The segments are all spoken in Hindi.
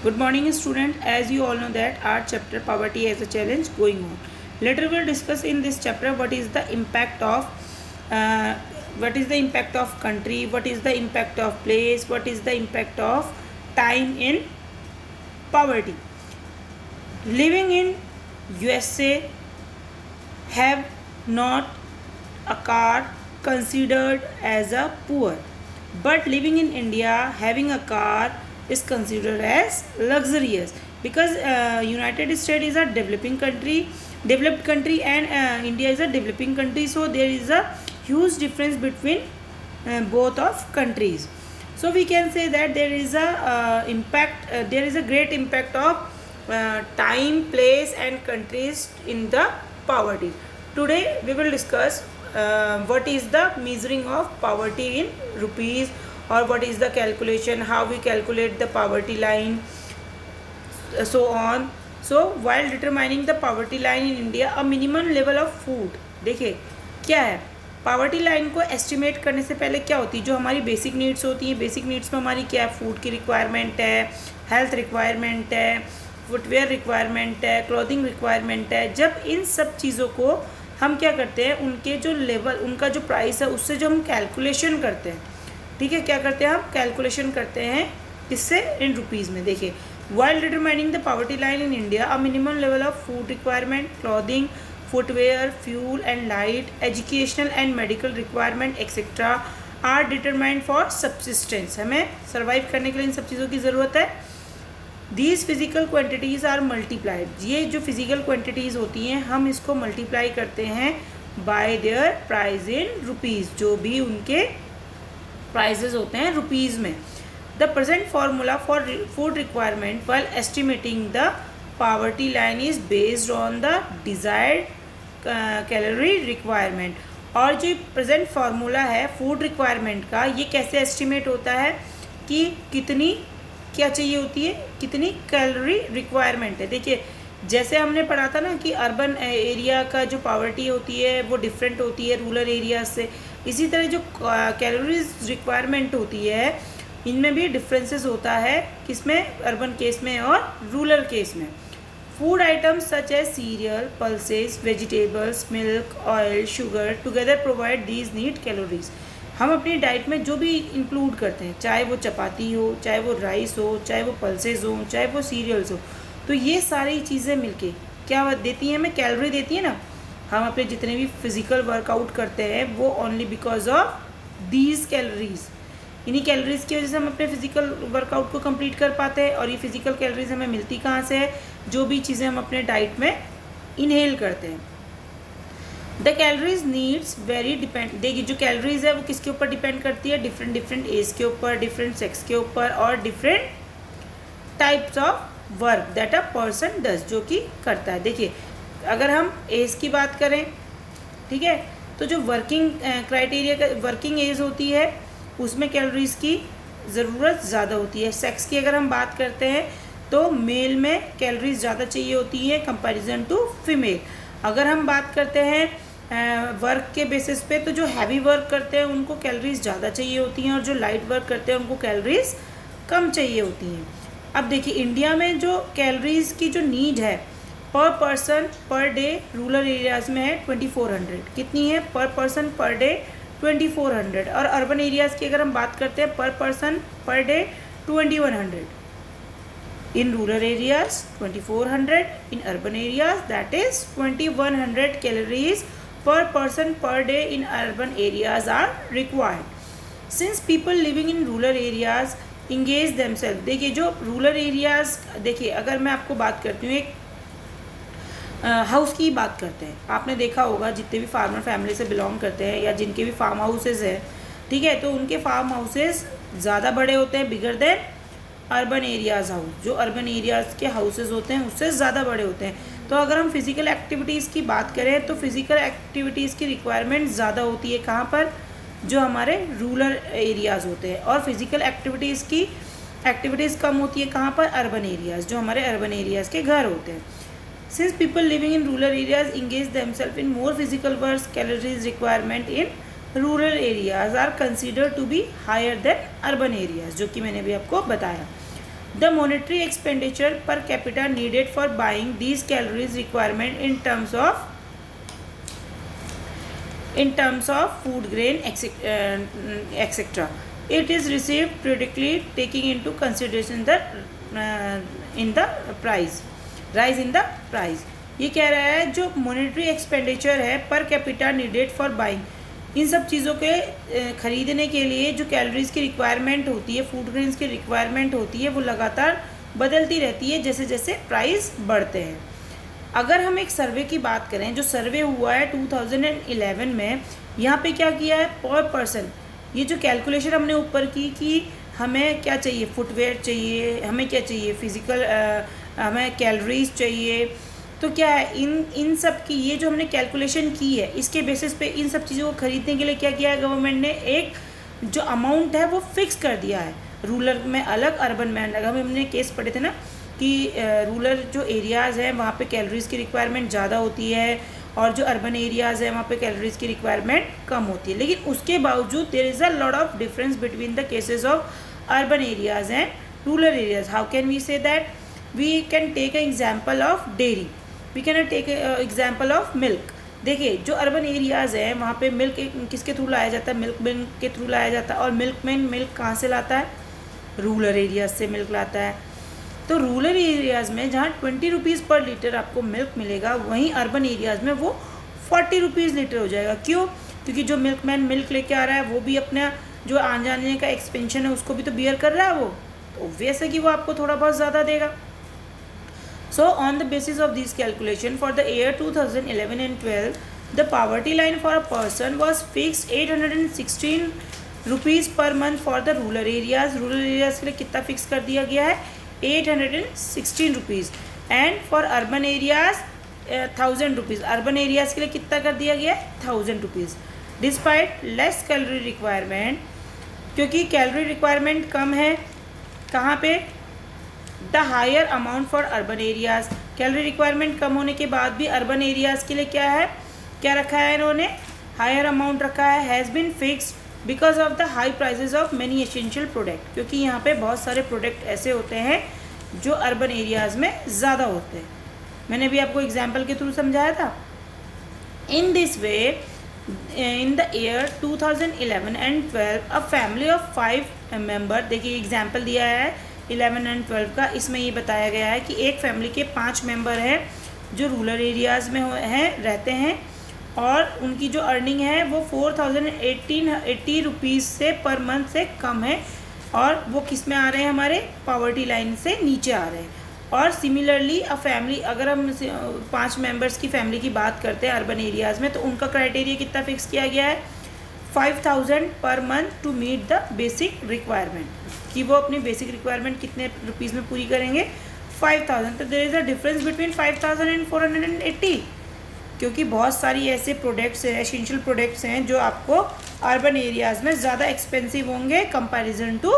Good morning, student. As you all know that our chapter poverty as a challenge going on. Later we'll discuss in this chapter what is the impact of country, what is the impact of place, what is the impact of time in poverty. Living in USA have not a car considered as a poor, but living in India having a car is considered as luxurious because United States is a developed country, and India is a developing country. So there is a huge difference between both of countries. So we can say that there is a great impact of time, place, and countries in the poverty. Today we will discuss what is the measuring of poverty in rupees, or what is the calculation, how we calculate the poverty line, so on. So while determining the poverty line in India, a minimum level of food, देखिए क्या है पावर्टी लाइन को एस्टिमेट करने से पहले क्या होती है, जो हमारी बेसिक नीड्स होती हैं, बेसिक नीड्स में हमारी क्या है, फूड की रिक्वायरमेंट है, हेल्थ रिक्वायरमेंट है, फुटवेयर रिक्वायरमेंट है, क्लॉथिंग रिक्वायरमेंट है. जब इन सब चीज़ों को हम क्या करते हैं, उनके जो लेवल, उनका जो प्राइस है, उससे जो हम कैलकुलेशन करते हैं, ठीक है, क्या करते हैं हम कैलकुलेशन करते हैं किससे, इन रुपीज़ में. देखिए while determining the poverty line in India, a minimum level of food requirement, clothing, footwear, fuel and light, educational and medical requirement etc. are determined for subsistence. हमें सर्वाइव करने के लिए इन सब चीज़ों की ज़रूरत है. These physical quantities are multiplied. ये जो फिजिकल क्वांटिटीज़ होती हैं हम इसको मल्टीप्लाई करते हैं by their price in rupees, जो भी उनके प्राइजेज होते हैं रुपीज़ में. The present formula for food requirement while estimating the poverty line is based on the desired calorie requirement. और जो प्रेजेंट फार्मूला है फूड रिक्वायरमेंट का, ये कैसे एस्टिमेट होता है कि कितनी क्या चाहिए होती है, कितनी कैलोरी रिक्वायरमेंट है. देखिए जैसे हमने पढ़ा था ना कि अर्बन एरिया का जो पावर्टी होती है वो डिफरेंट होती है रूरल एरिया से, इसी तरह जो कैलोरीज रिक्वायरमेंट होती है इनमें भी डिफरेंसेस होता है, किसमें, अर्बन केस में और रूरल केस में. Food items such as cereal, pulses, vegetables, milk, oil, sugar together provide these need calories. हम अपनी डाइट में जो भी इंक्लूड करते हैं, चाहे वो चपाती हो, चाहे वो राइस हो, चाहे वो पल्सेस हो, चाहे वो सीरियल्स हो, तो ये सारी चीज़ें मिलके क्या देती हैं, हमें कैलोरी देती है ना. हम अपने जितने भी फिजिकल वर्कआउट करते हैं वो only because of these calories, इन्हीं कैलोरीज की वजह से हम अपने फिजिकल वर्कआउट को कंप्लीट कर पाते हैं. और ये फिजिकल कैलोरीज हमें मिलती कहाँ से है, जो भी चीज़ें हम अपने डाइट में इनहेल करते हैं. The calories needs very depend. देखिए जो कैलोरीज है वो किसके ऊपर डिपेंड करती है, डिफरेंट एज के ऊपर, डिफरेंट सेक्स के ऊपर, और different types of work that a person does, जो कि करता है. देखिए अगर हम एज की बात करें, ठीक है, तो जो वर्किंग क्राइटेरिया का वर्किंग एज होती है उसमें कैलोरीज की ज़रूरत ज़्यादा होती है. सेक्स की अगर हम बात करते हैं तो मेल में कैलोरीज ज़्यादा चाहिए होती है कंपैरिजन टू फीमेल. अगर हम बात करते हैं वर्क के बेसिस पे, तो जो हैवी वर्क करते हैं उनको कैलोरीज ज़्यादा चाहिए होती हैं, और जो लाइट वर्क करते हैं उनको कैलोरीज कम चाहिए होती हैं. अब देखिए इंडिया में जो कैलोरीज की जो नीड है पर person per day rural areas में है 2400. कितनी है पर पर्सन पर डे 2400. और अर्बन एरियाज़ की अगर हम बात करते हैं per person per day 2100. In rural areas 2400, in urban areas that is 2100 calories per person per day in urban areas are required. Since people living in rural areas engage themselves. देखिए जो रूरल एरियाज, देखिए अगर मैं आपको बात करती हूँ, एक हाउस की बात करते हैं, आपने देखा होगा जितने भी फार्मर फैमिली से बिलोंग करते हैं या जिनके भी फार्म हाउसेज हैं, ठीक है, तो उनके फार्म हाउसेज ज़्यादा बड़े होते हैं, bigger than urban areas house. जो अर्बन एरियाज़ के हाउसेज होते हैं उससे ज़्यादा बड़े होते हैं. तो अगर हम फिज़िकल एक्टिविटीज़ की बात करें तो फिज़िकल एक्टिविटीज़ की रिक्वायरमेंट ज़्यादा होती है कहाँ पर, जो हमारे रूरल एरियाज़ होते हैं, और फिज़िकल एक्टिविटीज़ कम होती है कहाँ पर, अर्बन एरियाज़, जो हमारे अर्बन एरियाज़ के घर होते हैं. Since people living in rural areas engage themselves in more physical work, calories requirement in rural areas are considered to be higher than urban areas, जो कि मैंने भी आपको बताया. द मॉनेटरी एक्सपेंडिचर पर capita needed for buying these calories requirement in terms of food grain etcetera. It is received periodically taking into consideration the rise in the price. ये कह रहा है जो मॉनेटरी एक्सपेंडिचर है per capita needed for buying, इन सब चीज़ों के ख़रीदने के लिए जो कैलोरीज़ की रिक्वायरमेंट होती है, फूड ग्रेन्स की रिक्वायरमेंट होती है, वो लगातार बदलती रहती है जैसे जैसे प्राइस बढ़ते हैं. अगर हम एक सर्वे की बात करें, जो सर्वे हुआ है 2011 में, यहाँ पे क्या किया है, पर पर्सन ये जो कैलकुलेशन हमने ऊपर की कि हमें क्या चाहिए, फुटवेयर चाहिए, हमें क्या चाहिए, फिज़िकल हमें कैलोरीज चाहिए, तो क्या है इन सब की ये जो हमने कैलकुलेशन की है, इसके बेसिस पे इन सब चीज़ों को ख़रीदने के लिए क्या किया है गवर्नमेंट ने, एक जो अमाउंट है वो फिक्स कर दिया है. रूरल में अलग, अर्बन में अलग. हमने केस पढ़े थे ना कि रूरल जो एरियाज़ हैं वहाँ पे कैलोरीज़ की रिक्वायरमेंट ज़्यादा होती है और जो अर्बन एरियाज़ हैं वहाँ पे कैलोरीज़ की रिक्वायरमेंट कम होती है. लेकिन उसके बावजूद there is a lot of difference between the cases of urban areas and rural areas. How can we say that? We can take a example of dairy, we can take example of milk. देखिए जो अर्बन एरियाज़ हैं वहाँ पे मिल्क किसके थ्रू लाया जाता है, मिल्क मैन के थ्रू लाया जाता है. और मिल्क मैन मिल्क कहाँ से लाता है, रूरल एरियाज़ से मिल्क लाता है. तो रूरल एरियाज़ में जहाँ 20 रुपीज़ पर लीटर आपको मिल्क मिलेगा, वहीं अर्बन एरियाज़ में वो 40 रुपीज़ लीटर हो जाएगा. क्यों? क्योंकि जो मिल्कमैन मिल्क लेके आ रहा है वो भी अपना जो आने जाने का एक्सपेंशन है उसको भी तो बियर कर रहा है, वो तो वैसे कि वो आपको थोड़ा बहुत ज़्यादा देगा. So on the basis of this calculation for the year 2011 and 12 the poverty line for a person was fixed 816 rupees per month for the rural areas. Rural areas के लिए कितना फिक्स कर दिया गया है, 816 rupees. And for urban areas 1000 rupees. Urban areas के लिए कितना कर दिया गया है, 1000 rupees. Despite less calorie requirement, क्योंकि कैलोरी रिक्वायरमेंट कम है कहाँ पे, the higher amount for urban areas. Calorie requirement कम होने के बाद भी अर्बन एरियाज़ के लिए क्या है, क्या रखा है इन्होंने, हायर अमाउंट रखा है. Has been fixed because of the high prices of many essential product, क्योंकि यहाँ पे बहुत सारे प्रोडक्ट ऐसे होते हैं जो अर्बन एरियाज़ में ज़्यादा होते हैं. मैंने भी आपको एग्जाम्पल के थ्रू समझाया था. In this way in the year 2011 and 12 a family of 5 member, देखिए एग्जाम्पल दिया है 11 and 12 का. इसमें ये बताया गया है कि एक फैमिली के 5 मेंबर हैं जो रूरल एरियाज़ में हैं, रहते हैं, और उनकी जो अर्निंग है वो 4080 रुपीज़ से पर मंथ से कम है, और वो किस में आ रहे हैं, हमारे पॉवर्टी लाइन से नीचे आ रहे हैं. और सिमिलरली अ फैमिली, अगर हम 5 मेंबर्स की फैमिली की बात करते हैं अर्बन एरियाज़ में, तो उनका क्राइटेरिया कितना फिक्स किया गया है, 5000 per month to meet the basic requirement, कि वो अपनी बेसिक रिक्वायरमेंट कितने रुपीज़ में पूरी करेंगे, 5000. तो there is a difference between 5000 and 480, क्योंकि बहुत सारी ऐसे प्रोडक्ट्स हैं, एसेंशियल प्रोडक्ट्स हैं जो आपको अर्बन एरियाज़ में ज़्यादा एक्सपेंसिव होंगे comparison to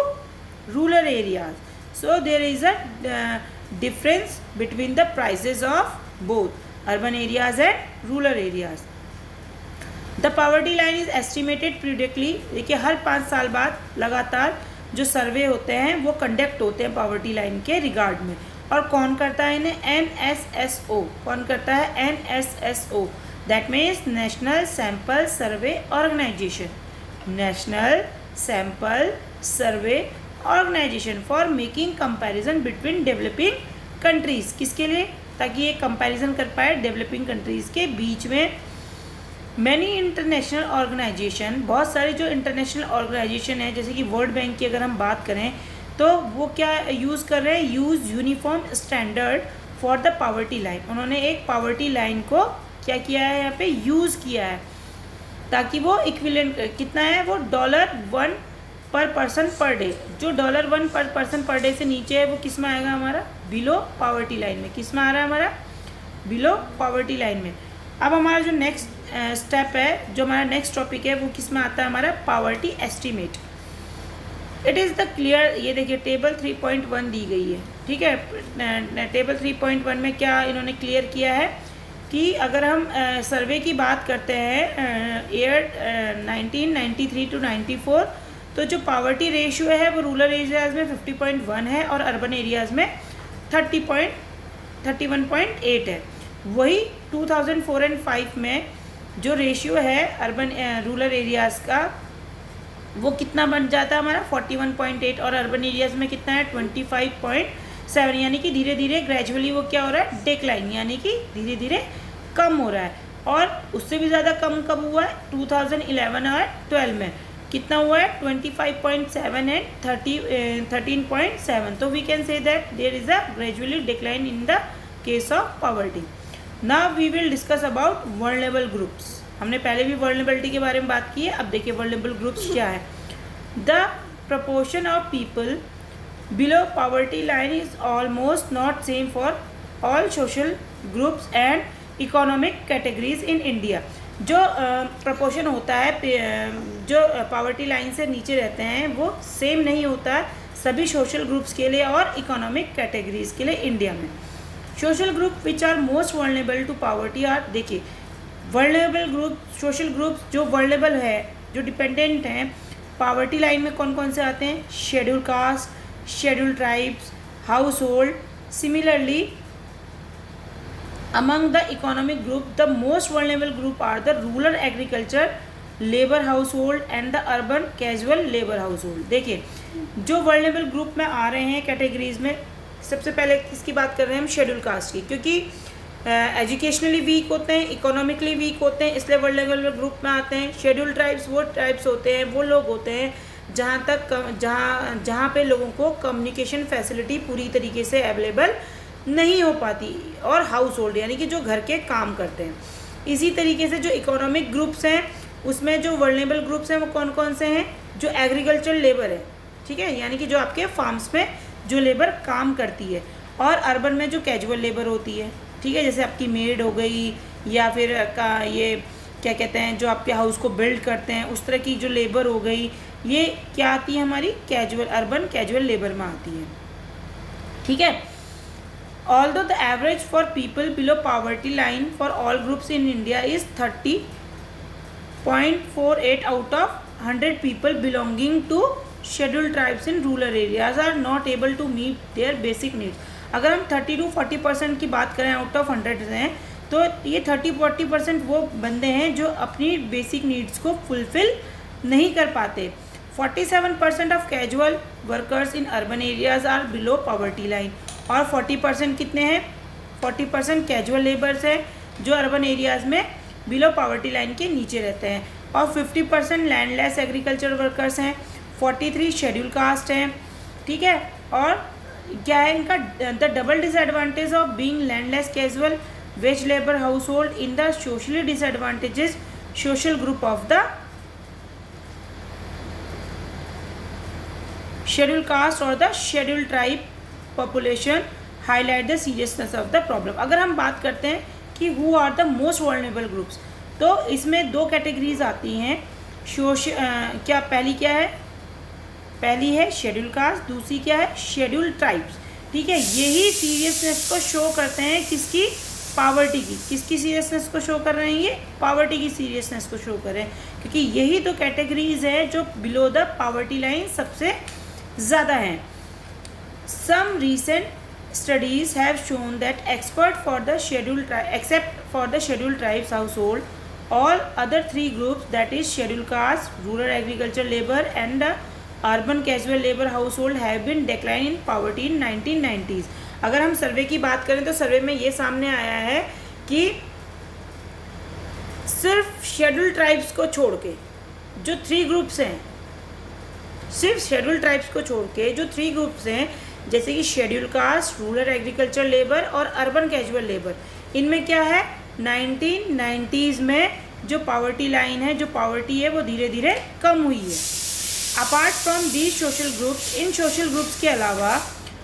rural areas. So there is a difference between the prices of both urban areas and rural areas. The poverty line is estimated periodically. देखिए हर 5 साल बाद लगातार जो सर्वे होते हैं वो कंडक्ट होते हैं पॉवर्टी लाइन के रिगार्ड में. और कौन करता है इन्हें, NSSO. कौन करता है, NSSO, that means national sample survey organisation. National sample survey organisation for making comparison between developing countries. किसके लिए, ताकि ये कंपैरिजन कर पाए डेवलपिंग कंट्रीज़ के बीच में. मैनी इंटरनेशनल ऑर्गेनाइजेशन, बहुत सारी जो इंटरनेशनल ऑर्गेनाइजेशन है, जैसे कि वर्ल्ड बैंक की अगर हम बात करें, तो वो क्या यूज़ कर रहे हैं, use uniform standard for the poverty line. उन्होंने एक पॉवर्टी लाइन को क्या किया है, यहाँ पे यूज़ किया है, ताकि वो इक्विवेलेंट कितना है, वो $1 पर पर्सन पर डे. जो $1 पर पर्सन पर डे से नीचे है वो किस में आएगा, हमारा बिलो पॉवर्टी लाइन में. किस में आ रहा है, हमारा बिलो पॉवर्टी लाइन में. अब हमारा जो नेक्स्ट स्टेप है, जो हमारा नेक्स्ट टॉपिक है, वो किस में आता है, हमारा poverty estimate. It is the clear, ये देखिए टेबल 3.1 दी गई है, ठीक है. टेबल 3.1 में क्या इन्होंने क्लियर किया है कि अगर हम सर्वे की बात करते हैं ईयर 1993 to 94, तो जो पावर्टी रेशियो है वो रूरल एरियाज़ में 50.1 है और अर्बन एरियाज़ में 31.8 है। वही 2004 एंड 5 में जो रेशियो है अर्बन रूरल एरियाज़ का वो कितना बन जाता है हमारा 41.8 और अर्बन एरियाज़ में कितना है 25.7, यानी कि धीरे धीरे ग्रेजुअली वो क्या हो रहा है, डिक्लाइन, यानी कि धीरे धीरे कम हो रहा है। और उससे भी ज़्यादा कम कब हुआ है 2011 और 12 में कितना हुआ है 25.7 एंड 13.7। तो we can say that there is a gradually decline in the case of poverty. Now we will discuss about vulnerable groups. हमने पहले भी वल्नरेबिलिटी के बारे में बात की है, अब देखिए वल्नरेबल ग्रुप्स क्या है। The proportion of people below poverty line is almost not same for all social groups and economic categories in India. जो प्रपोर्शन होता है जो पॉवर्टी लाइन से नीचे रहते हैं वो सेम नहीं होता है सभी सोशल ग्रुप्स के लिए और इकोनॉमिक कैटेगरीज के लिए इंडिया में। Social group which are most vulnerable to poverty are, देखिए वल्नरेबल ग्रुप, सोशल ग्रुप्स जो वल्नरेबल है, जो डिपेंडेंट हैं पॉवर्टी लाइन में कौन कौन से आते हैं, schedule caste, schedule tribes, house hold. Similarly among the economic group the most vulnerable group are the rural agriculture labor household and the urban casual labor household। देखिए जो vulnerable group में आ रहे हैं कैटेगरीज में, सबसे पहले किसकी बात कर रहे हैं हम, शेड्यूल कास्ट की, क्योंकि एजुकेशनली वीक होते हैं, इकोनॉमिकली वीक होते हैं, इसलिए वल्नरेबल ग्रुप में आते हैं। शेड्यूल ट्राइब्स वो ट्राइब्स होते हैं, वो लोग होते हैं जहाँ पे लोगों को कम्युनिकेशन फैसिलिटी पूरी तरीके से अवेलेबल नहीं हो पाती, और हाउस होल्ड यानी कि जो घर के काम करते हैं। इसी तरीके से जो इकोनॉमिक ग्रुप्स हैं उसमें जो वल्नरेबल ग्रुप्स हैं वो कौन कौन से हैं, जो एग्रीकल्चर लेबर है, ठीक है, यानी कि जो आपके फार्म्स में जो लेबर काम करती है, और अर्बन में जो कैजुअल लेबर होती है, ठीक है, जैसे आपकी मेड हो गई या फिर ये क्या कहते हैं जो आपके हाउस को बिल्ड करते हैं, उस तरह की जो लेबर हो गई, ये क्या आती है हमारी कैजुअल, अर्बन कैजुअल लेबर में आती है, ठीक है। Although the average for people below poverty line for all groups in India is 30.48 out of 100 people belonging to scheduled tribes in rural areas are not able to meet their basic needs। अगर हम 30 to 40% की बात करें आउट ऑफ 100 हैं, तो ये 30-40% वो बंदे हैं जो अपनी बेसिक नीड्स को फुलफ़िल नहीं कर पाते। 47% of casual workers in urban areas are below poverty line, और 40% कितने हैं, 40% कैजुअल लेबर्स हैं जो अर्बन एरियाज़ में बिलो पॉवर्टी लाइन के नीचे रहते हैं, और 50% लैंडलेस एग्रीकल्चर वर्कर्स हैं, 43 शेड्यूल कास्ट हैं, ठीक है। और क्या है इनका, the double disadvantage of being landless casual wage labour household in the socially disadvantages social group of the schedule caste और the schedule tribe population highlight the seriousness of the problem. अगर हम बात करते हैं कि who are the most vulnerable groups, तो इसमें दो कैटेगरीज आती हैं। क्या पहली क्या है, पहली है शेड्यूल कास्ट, दूसरी क्या है शेड्यूल ट्राइब्स, ठीक है। यही सीरियसनेस को शो करते हैं किसकी, पॉवर्टी की। किसकी सीरियसनेस को शो कर रहे हैं, ये पॉवर्टी की सीरियसनेस को शो कर रहे हैं, क्योंकि यही दो कैटेगरीज है जो बिलो द पॉवर्टी लाइन सबसे ज़्यादा हैं। Some recent studies have shown that except for the scheduled tribes household, all other three groups, that is scheduled caste, rural agriculture labor and the urban casual labor household, have been decline in poverty in 1990s। अगर हम सर्वे की बात करें तो सर्वे में ये सामने आया है कि सिर्फ शेड्यूल ट्राइब्स को छोड़ के जो 3 ग्रुप्स हैं, सिर्फ शेड्यूल ट्राइब्स को छोड़ के जो 3 ग्रुप्स हैं, जैसे कि schedule caste, rural agriculture labour और अर्बन कैजुअल लेबर, इनमें क्या है 1990s में जो पॉवर्टी लाइन है, जो पॉवर्टी है वो धीरे धीरे कम हुई है। Apart from these social groups, in social groups के अलावा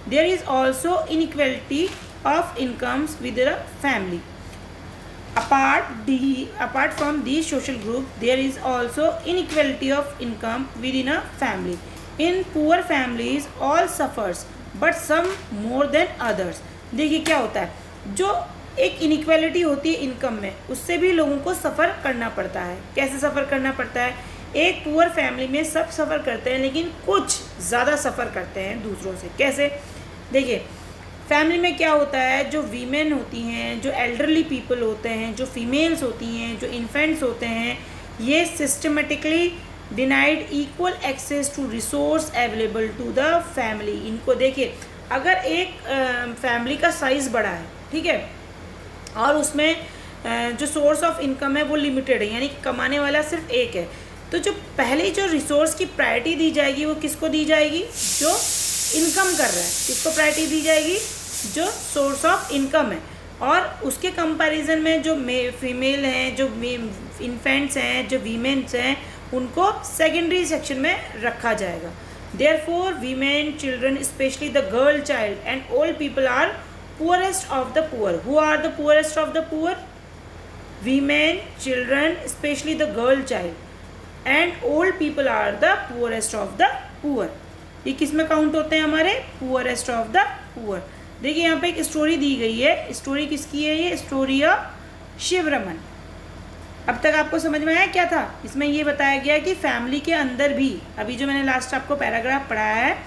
there is also inequality of incomes with the family. Apart from these social groups, there is also inequality of income within a family. In poor families, all suffers, but some more than others। देखिए क्या होता है, जो एक इनइक्वालिटी होती है इनकम में, उससे भी लोगों को सफ़र करना पड़ता है। कैसे सफ़र करना पड़ता है, एक पुअर फैमिली में सब सफ़र करते हैं, लेकिन कुछ ज़्यादा सफ़र करते हैं दूसरों से। कैसे? देखिए, फैमिली में क्या होता है, जो वीमेन होती हैं, जो एल्डरली पीपल होते हैं, जो फीमेल्स होती हैं, जो इन्फेंट्स होते हैं, ये systematically denied equal access to resource available to the family. इनको देखिए, अगर एक फैमिली का साइज़ बड़ा है, ठीक है, और उसमें जो सोर्स ऑफ इनकम है वो लिमिटेड है, यानी कि कमाने वाला सिर्फ एक है, तो जो पहले जो रिसोर्स की प्रायोरिटी दी जाएगी वो किसको दी जाएगी? जो इनकम कर रहा है। किसको प्रायोरिटी दी जाएगी? जो सोर्स ऑफ इनकम है। और उसके कंपैरिजन में जो फीमेल हैं, जो इन्फेंट्स हैं, जो वीमेन्स हैं, उनको सेकेंडरी सेक्शन में रखा जाएगा। Therefore women, children, specially the girl child and old people are poorest of the poor. Who are the poorest of the poor? Women, children, especially the girl child, and old people are the poorest of the poor. ये किस में काउंट होते हैं हमारे? poorest of the poor. देखिए यहाँ पे एक स्टोरी दी गई है। स्टोरी किसकी है? ये स्टोरी ऑफ शिवरमन। अब तक आपको समझ में आया क्या था? इसमें ये बताया गया कि फैमिली के अंदर भी, अभी जो मैंने लास्ट आपको पैराग्राफ पढ़ाया है,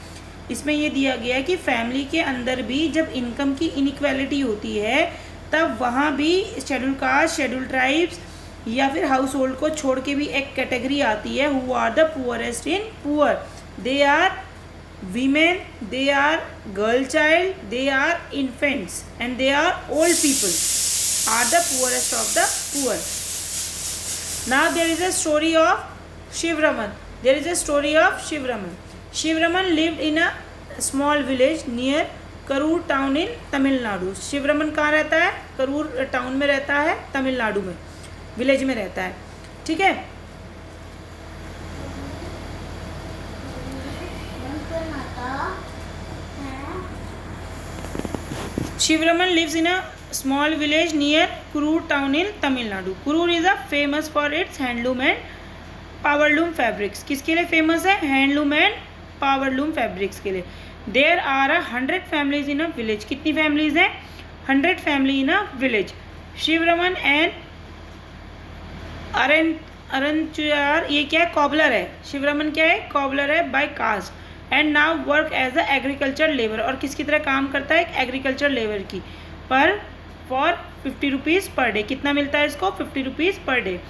इसमें ये दिया गया है कि फैमिली के अंदर भी जब इनकम की इनइक्वालिटी होती है, तब वहाँ भी शेड्यूल कास्ट, शेड्यूल ट्राइब्स या फिर हाउस होल्ड को छोड़ के भी एक कैटेगरी आती है, who are the poorest in poor. They are women, they are girl child, they are infants and they are old people are the poorest of the poor. Now there is a story of Shivraman. There is a story of Shivraman. Shivraman lived in a small village near Karur town in Tamil Nadu. Shivraman कहाँ रहता है? करूर टाउन में रहता है, तमिलनाडु में, विलेज में रहता है, ठीक है। Shivraman lives in a small village near Kurur town in Tamil Nadu. Kurur is famous for its handloom and powerloom fabrics. किसके लिए फेमस है? हैंडलूम एंड पावरलूम फैब्रिक्स के लिए। There are 100 families in a village. कितनी फैमिलीज हैं? 100 family in a village. Sivaraman and अरनचुआर, ये क्या है? कॉबलर है। शिवरमन क्या है? कॉबलर है by caste and now work as a agriculture labour. और किसकी तरह काम करता है? एक एग्रीकल्चर लेबर की, पर फॉर 50 रुपीज़ पर डे। कितना मिलता है इसको? 50 rupees per day.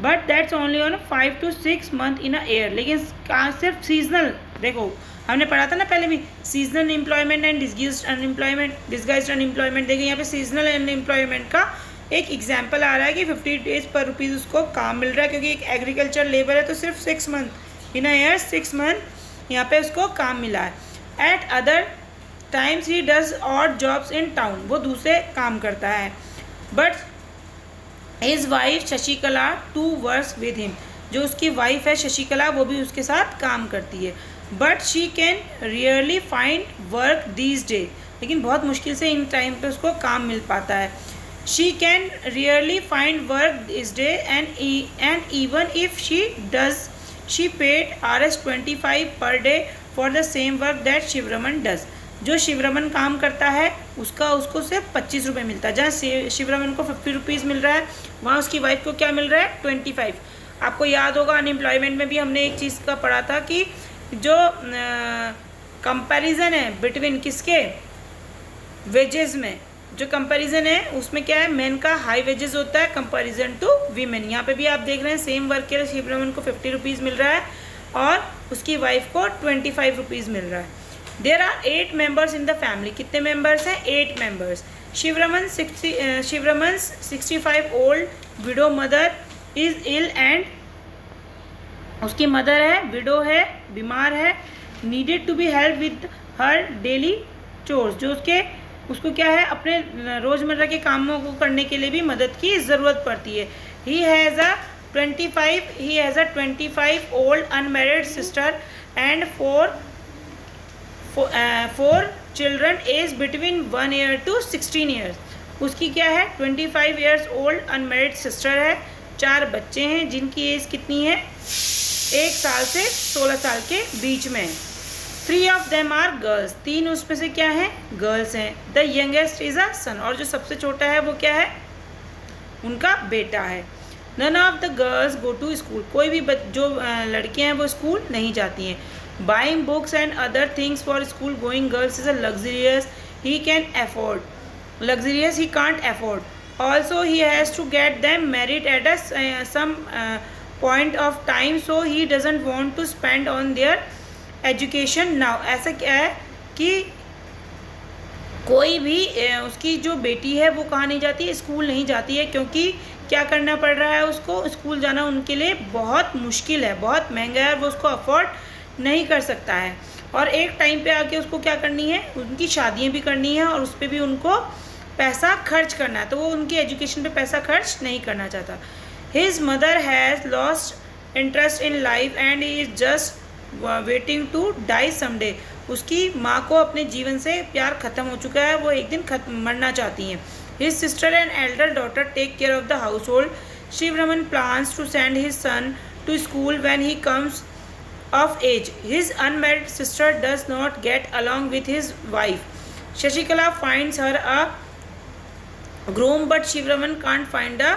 But that's only on 5 to 6 month in a year. लेकिन सिर्फ सीजनल, देखो हमने पढ़ा था ना पहले भी, seasonal employment and disguised unemployment. देखिए यहाँ पे सीजनल अनएम्प्लॉयमेंट का एक एग्जाम्पल आ रहा है कि 50 डेज पर रुपीज़ उसको काम मिल रहा है, क्योंकि एक एग्रीकल्चर लेबर है, तो सिर्फ 6 month in a year, 6 month यहाँ पे उसको काम मिला है। At other times he does odd jobs in town, वो दूसरे काम करता है। But his wife Shashikala too works with him, जो उसकी वाइफ है शशिकला, वो भी उसके साथ काम करती है। But she can rarely find work these day, लेकिन बहुत मुश्किल से इन टाइम पे उसको काम मिल पाता है। She can rarely find work this day and even if she does she paid Rs 25 per day for the same work that Shivraman does. जो शिवरमन काम करता है उसको सिर्फ 25 रुपये मिलता है। जहाँ शिवरमन को 50 रुपीज़ मिल रहा है, वहाँ उसकी वाइफ को क्या मिल रहा है? 25। आपको याद होगा अनएम्प्लॉयमेंट में भी हमने एक चीज़ का पढ़ा था कि जो कंपैरिजन है बिटवीन किसके? वेजेस में जो कंपैरिजन है उसमें क्या है? मेन का हाई वेजेस होता है कंपैरिजन टू वीमेन। यहाँ पे भी आप देख रहे हैं सेम वर्क के लिए शिवरमन को 50 रुपीज़ मिल रहा है और उसकी वाइफ को 25 रुपीज़ मिल रहा है। There are 8 members in the family. कितने मेंबर्स हैं? 8 members. Shivraman 65 old widow mother is ill and, उसकी मदर है, विडो है, बीमार है, needed to be help with her daily chores, जो उसको क्या है? अपने रोज़मर्रा के कामों को करने के लिए भी मदद की ज़रूरत पड़ती है। He has a 25 old unmarried sister and 4 children age between 1 year to 16 years। उसकी क्या है? 25 years ओल्ड अनमैरिड सिस्टर है, 4 बच्चे हैं जिनकी एज कितनी है? 1 साल से 16 साल के बीच में। 3 of them are girls, 3 उसमें से क्या है? गर्ल्स हैं। द यंगेस्ट इज अ सन, और जो सबसे छोटा है वो क्या है? उनका बेटा है। None of the girls go to school, कोई भी जो लड़कियां हैं वो स्कूल नहीं जाती हैं. Buying books and other things for school going girls is a luxurious he can afford, luxurious he can't afford. Also he has to get them married at some point of time, so he doesn't want to spend on their education now. ऐसा क्या है कि कोई भी उसकी जो बेटी है वो कहाँ नहीं जाती है, स्कूल नहीं जाती है, क्योंकि क्या करना पड़ रहा है उसको, स्कूल जाना उनके लिए बहुत मुश्किल है, बहुत महंगा है और वो उसको अफोर्ड नहीं कर सकता है. और एक टाइम पे आके उसको क्या करनी है, उनकी शादियाँ भी करनी है और उस पर भी उनको पैसा खर्च करना है, तो वो उनकी एजुकेशन पे पैसा खर्च नहीं करना चाहता. His mother has lost interest in life and he is just waiting to die someday. उसकी माँ को अपने जीवन से प्यार ख़त्म हो चुका है, वो एक दिन मरना चाहती हैं. His sister and elder daughter take care of the household. Shivraman plans to send his son to school when he comes of age. His unmarried sister does not get along with his wife. Shashikala finds her a groom, but Shivraman can't find a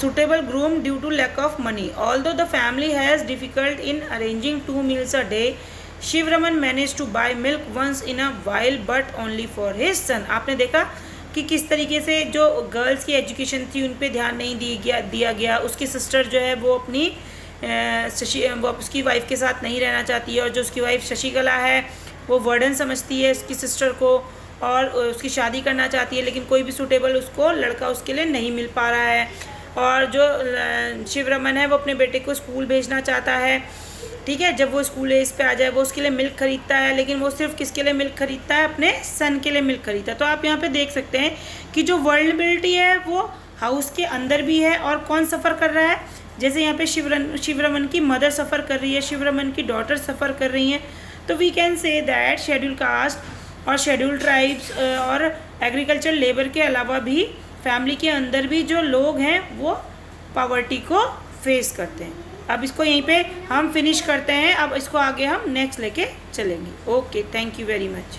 suitable groom due to lack of money. Although the family has difficult in arranging 2 meals a day, Shivraman managed to buy milk once in a while, but only for his son. आपने देखा कि किस तरीके से जो गर्ल्स की एजुकेशन थी उन पे ध्यान नहीं दिया गया. उसकी सिस्टर जो है वो अपनी वो उसकी वाइफ के साथ नहीं रहना चाहती है, और जो उसकी वाइफ शशिकला है वो वर्डन समझती है उसकी सिस्टर को और उसकी शादी करना चाहती है, लेकिन कोई भी सूटेबल उसको लड़का उसके लिए नहीं मिल पा रहा है. और जो शिव रमन है वो अपने बेटे को स्कूल भेजना चाहता है. ठीक है, जब वो स्कूल एज पे आ जाए वो उसके लिए मिल्क खरीदता है, लेकिन वो सिर्फ किसके लिए मिल्क खरीदता है, अपने सन के लिए मिल्क खरीदता है. तो आप यहाँ पे देख सकते हैं कि जो वर्नरेबिलिटी है वो हाउस के अंदर भी है, और कौन सफ़र कर रहा है. जैसे यहाँ पे शिवरमन की मदर सफ़र कर रही है, शिवरमन की डॉटर सफ़र कर रही हैं. तो we can say that schedule caste और शेड्यूल ट्राइब्स और एग्रीकल्चर लेबर के अलावा भी फैमिली के अंदर भी जो लोग हैं वो पॉवर्टी को फेस करते हैं. अब इसको यहीं पे हम फिनिश करते हैं. अब इसको आगे हम नेक्स्ट लेके चलेंगे. Okay, thank you very much.